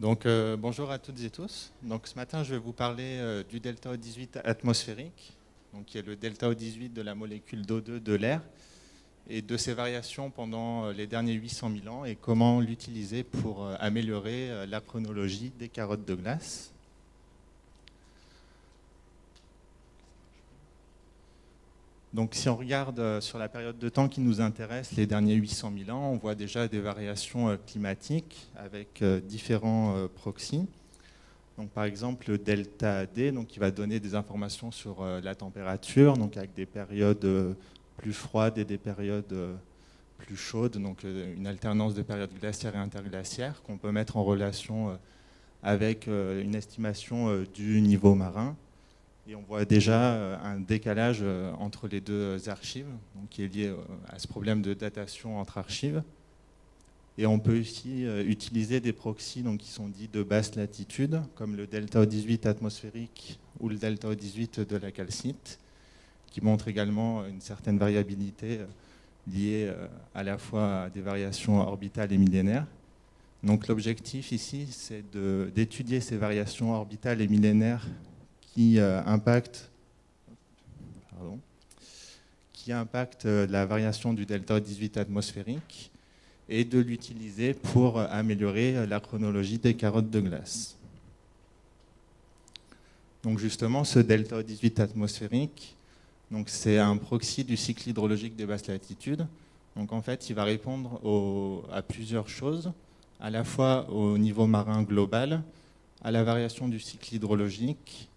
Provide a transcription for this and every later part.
Bonjour à toutes et tous. Donc, ce matin, je vais vous parler du delta O18 atmosphérique, donc, qui est le delta O18 de la molécule d'O2 de l'air, et de ses variations pendant les derniers 800 000 ans, et comment l'utiliser pour améliorer la chronologie des carottes de glace. Donc, si on regarde sur la période de temps qui nous intéresse, les derniers 800 000 ans, on voit déjà des variations climatiques avec différents proxys. Donc, par exemple, le delta D, donc, qui va donner des informations sur la température, donc avec des périodes plus froides et des périodes plus chaudes, donc une alternance de périodes glaciaires et interglaciaires qu'on peut mettre en relation avec une estimation du niveau marin. Et on voit déjà un décalage entre les deux archives, donc qui est lié à ce problème de datation entre archives. Et on peut aussi utiliser des proxys donc, qui sont dits de basse latitude, comme le delta O18 atmosphérique ou le delta O18 de la calcite, qui montrent également une certaine variabilité liée à la fois à des variations orbitales et millénaires. Donc l'objectif ici, c'est d'étudier ces variations orbitales et millénaires qui impactent la variation du delta O18 atmosphérique et de l'utiliser pour améliorer la chronologie des carottes de glace. Donc justement, ce delta O18 atmosphérique, c'est un proxy du cycle hydrologique des basses latitudes. Donc en fait, il va répondre à plusieurs choses, à la fois au niveau marin global, à la variation du cycle hydrologique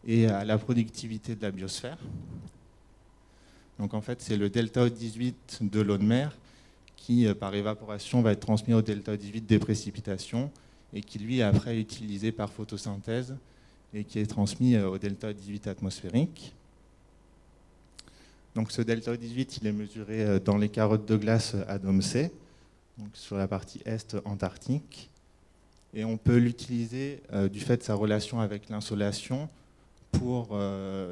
et à la productivité de la biosphère. Donc en fait, c'est le delta O18 de l'eau de mer qui, par évaporation, va être transmis au delta O18 des précipitations et qui, lui, est après utilisé par photosynthèse et qui est transmis au delta O18 atmosphérique. Donc ce delta O18, il est mesuré dans les carottes de glace à Domsée, donc sur la partie est antarctique. Et on peut l'utiliser du fait de sa relation avec l'insolation pour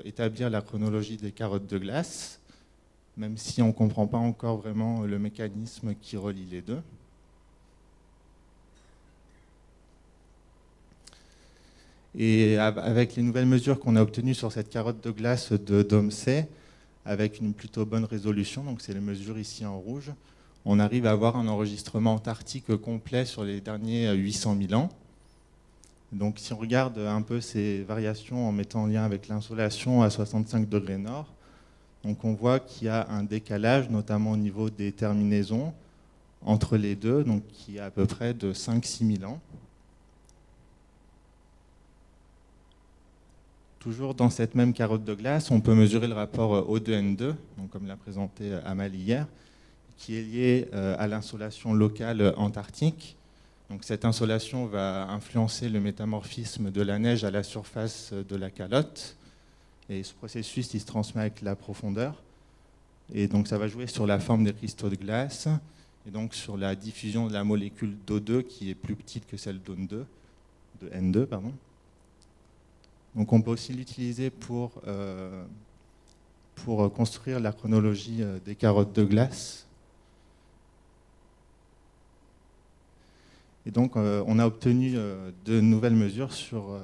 établir la chronologie des carottes de glace, même si on ne comprend pas encore vraiment le mécanisme qui relie les deux. Et avec les nouvelles mesures qu'on a obtenues sur cette carotte de glace de Domsée, avec une plutôt bonne résolution, donc c'est les mesures ici en rouge, on arrive à avoir un enregistrement antarctique complet sur les derniers 800 000 ans. Donc si on regarde un peu ces variations en mettant en lien avec l'insolation à 65 degrés nord, donc on voit qu'il y a un décalage, notamment au niveau des terminaisons, entre les deux, donc qui est à peu près de 5-6 000 ans. Toujours dans cette même carotte de glace, on peut mesurer le rapport O2N2, donc comme l'a présenté Amal hier, qui est lié à l'insolation locale antarctique. Donc cette insolation va influencer le métamorphisme de la neige à la surface de la calotte. Et ce processus, il se transmet avec la profondeur. Et donc ça va jouer sur la forme des cristaux de glace et donc sur la diffusion de la molécule d'O2 qui est plus petite que celle de N2. Pardon. Donc on peut aussi l'utiliser pour construire la chronologie des carottes de glace. Et donc, on a obtenu de nouvelles mesures sur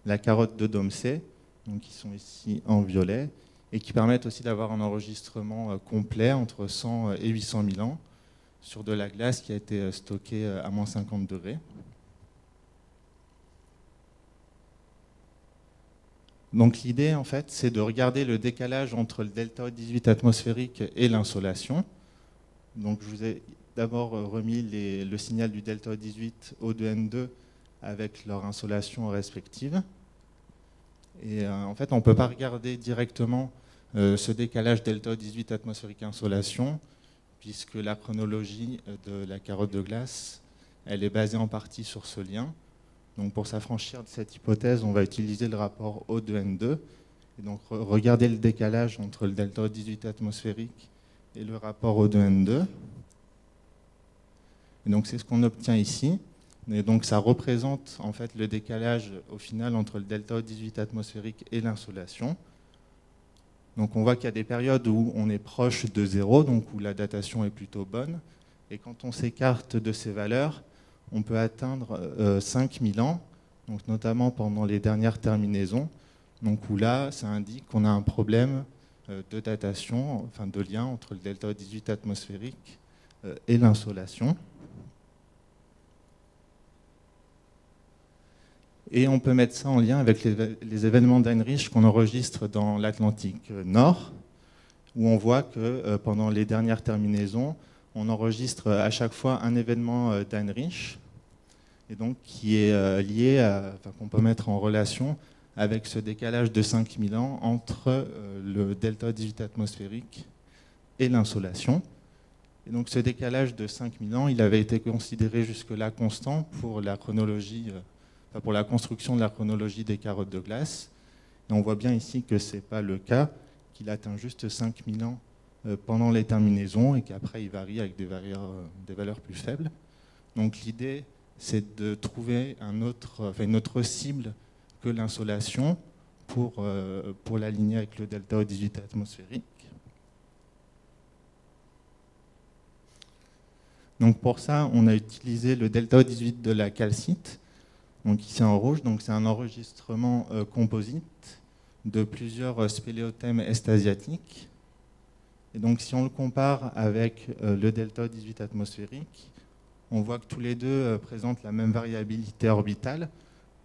la carotte de Domsée, donc qui sont ici en violet, et qui permettent aussi d'avoir un enregistrement complet entre 100 et 800 000 ans sur de la glace qui a été stockée à moins 50 degrés. Donc l'idée, en fait, c'est de regarder le décalage entre le delta O18 atmosphérique et l'insolation. Donc je vous ai d'abord remis le signal du delta O18 O2N2 avec leur insolation respective. Et en fait, on ne peut pas regarder directement ce décalage delta O18 atmosphérique insolation, puisque la chronologie de la carotte de glace, elle est basée en partie sur ce lien. Donc pour s'affranchir de cette hypothèse, on va utiliser le rapport O2N2. Et donc regarder le décalage entre le delta O18 atmosphérique et le rapport O2N2. Et donc c'est ce qu'on obtient ici. Et donc ça représente en fait le décalage au final entre le delta O18 atmosphérique et l'insolation. Donc on voit qu'il y a des périodes où on est proche de zéro, donc où la datation est plutôt bonne. Et quand on s'écarte de ces valeurs, on peut atteindre 5000 ans, donc notamment pendant les dernières terminaisons, donc où là, ça indique qu'on a un problème de datation, enfin de lien entre le delta 18 atmosphérique et l'insolation. Et on peut mettre ça en lien avec les événements d'Heinrich qu'on enregistre dans l'Atlantique Nord, où on voit que pendant les dernières terminaisons, on enregistre à chaque fois un événement d'Heinrich, et donc qui est lié, qu'on peut mettre en relation avec ce décalage de 5000 ans entre le delta 18 atmosphérique et l'insolation. Et donc ce décalage de 5000 ans, il avait été considéré jusque-là constant pour la chronologie, pour la construction de la chronologie des carottes de glace. Et on voit bien ici que ce n'est pas le cas, qu'il atteint juste 5000 ans pendant les terminaisons et qu'après il varie avec des valeurs plus faibles. Donc l'idée, c'est de trouver une autre cible que l'insolation pour l'aligner avec le delta 18 atmosphérique. Donc pour ça, on a utilisé le delta 18 de la calcite, donc ici en rouge. Donc c'est un enregistrement composite de plusieurs spéléothèmes est-asiatiques. Et donc si on le compare avec le delta 18 atmosphérique, on voit que tous les deux présentent la même variabilité orbitale,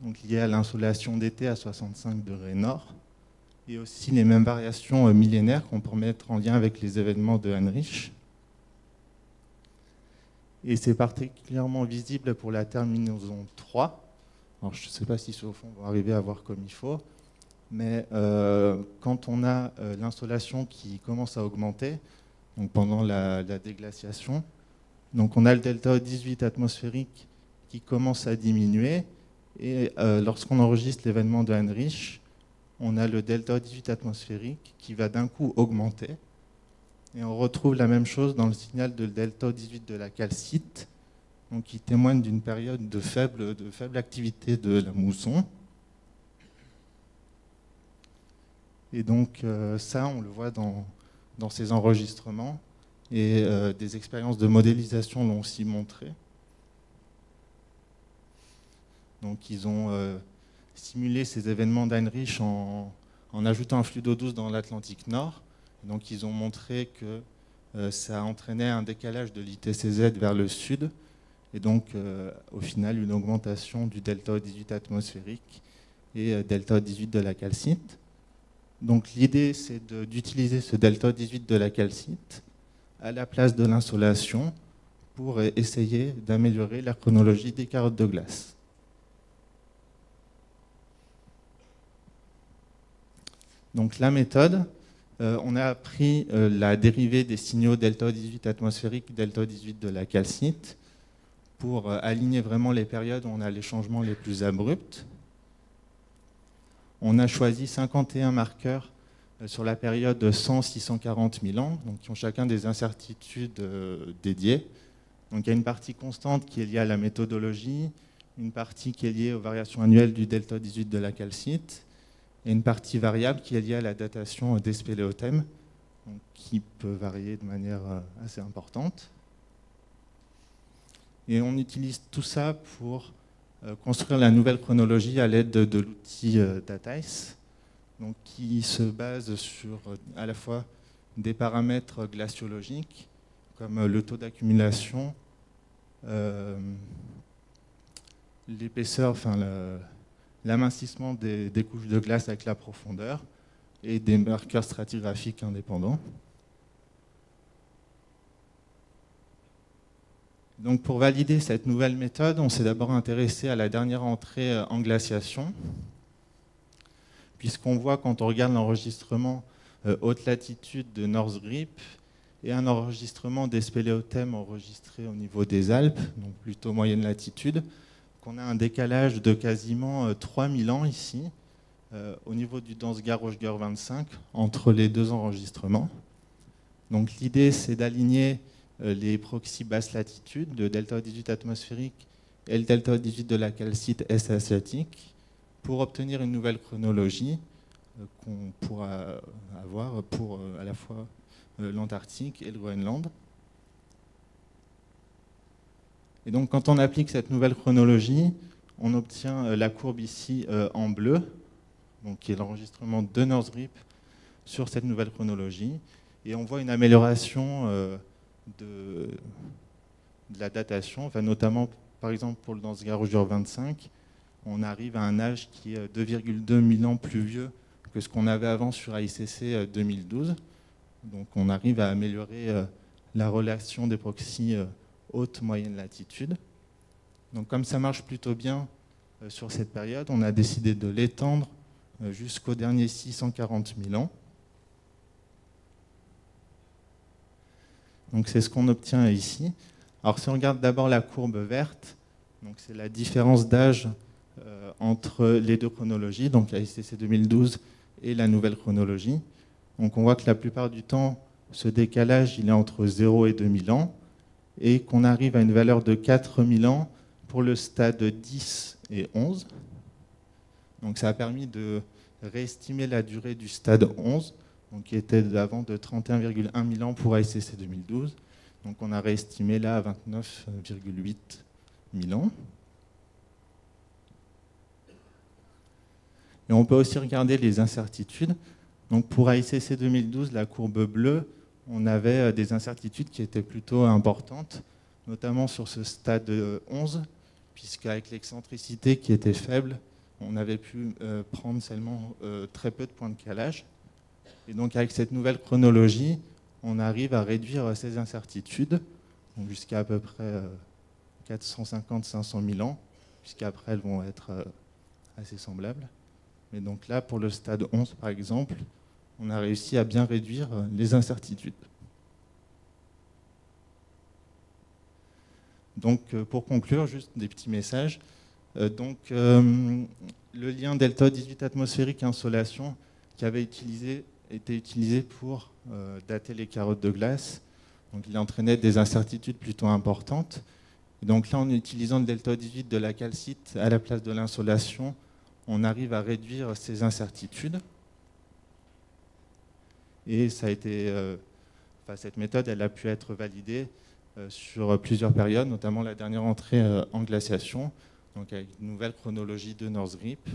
donc liée à l'insolation d'été à 65 degrés nord, et aussi les mêmes variations millénaires qu'on peut mettre en lien avec les événements de Heinrich. Et c'est particulièrement visible pour la terminaison 3. Alors, je ne sais pas si ceux au fond vont arriver à voir comme il faut, mais quand on a l'insolation qui commence à augmenter, donc pendant la déglaciation, donc on a le delta 18 atmosphérique qui commence à diminuer, et lorsqu'on enregistre l'événement de Heinrich, on a le delta 18 atmosphérique qui va d'un coup augmenter. Et on retrouve la même chose dans le signal de delta 18 de la calcite, donc qui témoigne d'une période de faible activité de la mousson. Et donc ça, on le voit dans ces enregistrements, et des expériences de modélisation l'ont aussi montré. Donc ils ont simulé ces événements d'Heinrich en ajoutant un flux d'eau douce dans l'Atlantique Nord. Donc ils ont montré que ça entraînait un décalage de l'ITCZ vers le sud, et donc au final une augmentation du delta 18 atmosphérique et delta 18 de la calcite. Donc l'idée, c'est d'utiliser ce delta 18 de la calcite à la place de l'insolation pour essayer d'améliorer la chronologie des carottes de glace. Donc la méthode, on a pris la dérivée des signaux delta 18 atmosphérique, delta 18 de la calcite, pour aligner vraiment les périodes où on a les changements les plus abrupts. On a choisi 51 marqueurs sur la période de 100-640 000 ans, donc qui ont chacun des incertitudes dédiées. Donc il y a une partie constante qui est liée à la méthodologie, une partie qui est liée aux variations annuelles du delta 18 de la calcite, et une partie variable qui est liée à la datation des spéléothèmes, qui peut varier de manière assez importante. Et on utilise tout ça pour construire la nouvelle chronologie à l'aide de l'outil DATICE, donc qui se base sur à la fois des paramètres glaciologiques, comme le taux d'accumulation, l'épaisseur, enfin l'amincissement des couches de glace avec la profondeur, et des marqueurs stratigraphiques indépendants. Donc pour valider cette nouvelle méthode, on s'est d'abord intéressé à la dernière entrée en glaciation, puisqu'on voit quand on regarde l'enregistrement haute latitude de North Grip et un enregistrement des spéléothèmes enregistrés au niveau des Alpes, donc plutôt moyenne latitude, qu'on a un décalage de quasiment 3000 ans ici, au niveau du Dansgaard-Oeschger 25, entre les deux enregistrements. Donc l'idée, c'est d'aligner les proxys basse latitude, le delta 18 atmosphérique et le delta 18 de la calcite est-asiatique, pour obtenir une nouvelle chronologie qu'on pourra avoir pour à la fois l'Antarctique et le Groenland. Et donc quand on applique cette nouvelle chronologie, on obtient la courbe ici en bleu, donc qui est l'enregistrement de NORSRIP sur cette nouvelle chronologie. Et on voit une amélioration de la datation, enfin, notamment par exemple pour le Dansgaard-Rougeur 25, on arrive à un âge qui est 2,2 000 ans plus vieux que ce qu'on avait avant sur AICC 2012. Donc on arrive à améliorer la relation des proxys haute-moyenne latitude. Donc comme ça marche plutôt bien sur cette période, on a décidé de l'étendre jusqu'aux derniers 640 000 ans. Donc c'est ce qu'on obtient ici. Alors si on regarde d'abord la courbe verte, donc c'est la différence d'âge entre les deux chronologies, donc AICC 2012 et la nouvelle chronologie. Donc on voit que la plupart du temps, ce décalage il est entre 0 et 2000 ans, et qu'on arrive à une valeur de 4000 ans pour le stade 10 et 11. Donc ça a permis de réestimer la durée du stade 11, donc qui était d'avant de 31,1 000 ans pour AICC 2012. Donc on a réestimé là à 29,8 000 ans. Et on peut aussi regarder les incertitudes. Donc pour AICC 2012, la courbe bleue, on avait des incertitudes qui étaient plutôt importantes, notamment sur ce stade 11, puisqu'avec l'excentricité qui était faible, on avait pu prendre seulement très peu de points de calage. Et donc avec cette nouvelle chronologie, on arrive à réduire ces incertitudes jusqu'à à peu près 450-500 000 ans, puisqu'après elles vont être assez semblables. Mais donc là, pour le stade 11, par exemple, on a réussi à bien réduire les incertitudes. Donc, pour conclure, juste des petits messages. Le lien delta 18 atmosphérique insolation qui avait été utilisé pour dater les carottes de glace. Donc, il entraînait des incertitudes plutôt importantes. Et donc là, en utilisant le delta 18 de la calcite à la place de l'insolation, on arrive à réduire ces incertitudes. Et ça a été, cette méthode, elle a pu être validée sur plusieurs périodes, notamment la dernière entrée en glaciation, donc avec une nouvelle chronologie de NORSRIP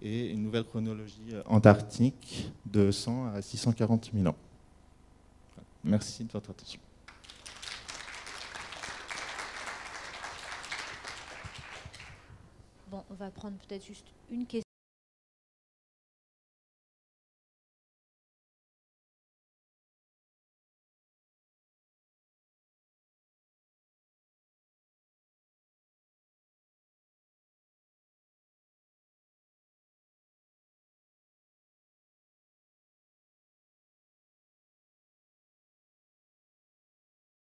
et une nouvelle chronologie antarctique de 100 à 640 000 ans. Merci de votre attention. Bon, on va prendre peut-être juste une question.